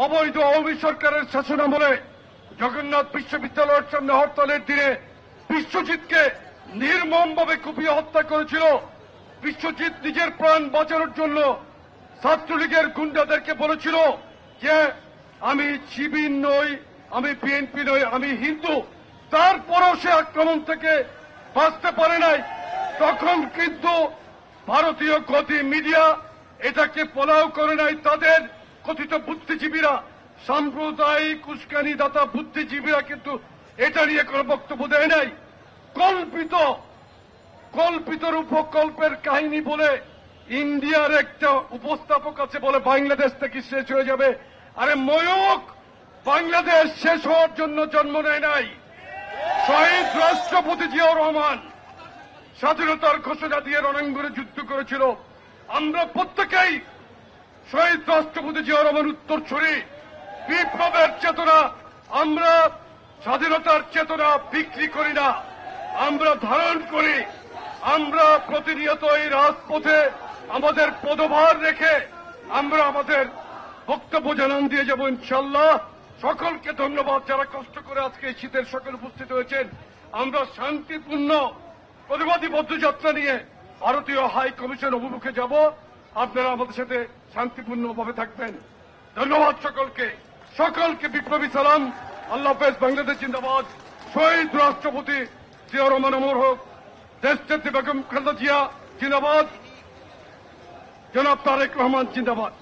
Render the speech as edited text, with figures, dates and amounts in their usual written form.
অবৈধ আওয়ামী সরকারের শাসনামলে জগন্নাথ বিশ্ববিদ্যালয়ের সামনে হরতালের দিনে বিশ্বজিৎকে নির্মমভাবে কুপিয়ে হত্যা করেছিল। বিশ্বজিৎ নিজের প্রাণ বাঁচানোর জন্য ছাত্রলীগের গুন্ডাদেরকে বলেছিল যে আমি শিবির নই, আমি বিএনপি নই, আমি হিন্দু। তারপরও সে আক্রমণ থেকে বাঁচতে পারে নাই। তখন কিন্তু ভারতীয় গতি মিডিয়া এটাকে পলাও করে নাই। তাদের কথিত বুদ্ধিজীবীরা, সাম্প্রদায়িক উস্কানিদাতা বুদ্ধিজীবীরা কিন্তু এটা নিয়ে কোনো বক্তব্য দেয় নাই। কল্পিতর উপকল্পের কাহিনী বলে ইন্ডিয়ার একটা উপস্থাপক আছে, বলে বাংলাদেশ থেকে শেষ হয়ে যাবে। আরে ময়ূক, বাংলাদেশ শেষ হওয়ার জন্য জন্ম নেয় নাই। শহীদ রাষ্ট্রপতি জিয়াউর রহমান স্বাধীনতার ঘোষণা দিয়ে রণাঙ্গনে যুদ্ধ করেছিল। আমরা প্রত্যেকেই শহীদ রাষ্ট্রপতি জিয়াউর রহমান উত্তরসূরি। বিপ্লবের চেতনা, আমরা স্বাধীনতার চেতনা বিক্রি করি না, আমরা ধারণ করি। আমরা প্রতিনিয়ত এই রাজপথে আমাদের পদভার রেখে আমরা আমাদের বক্তব্য জানান দিয়ে যাব ইনশাল্লাহ। সকলকে ধন্যবাদ যারা কষ্ট করে আজকে শীতের সকল উপস্থিত হয়েছেন। আমরা শান্তিপূর্ণ প্রতিবাদী পদযাত্রা নিয়ে ভারতীয় হাই কমিশন অভিমুখে যাব। আপনারা আমাদের সাথে শান্তিপূর্ণভাবে থাকবেন। ধন্যবাদ সকলকে বিপ্লবী সালাম। আল্লাহ হাফেজ। বাংলাদেশ জিন্দাবাদ। শহীদ রাষ্ট্রপতি জিয়াউর রহমান অমর হোক। দেশনেত্রী বেগম খালেদা জিয়া জিন্দাবাদ। জনাব তারেক রহমান জিন্দাবাদ।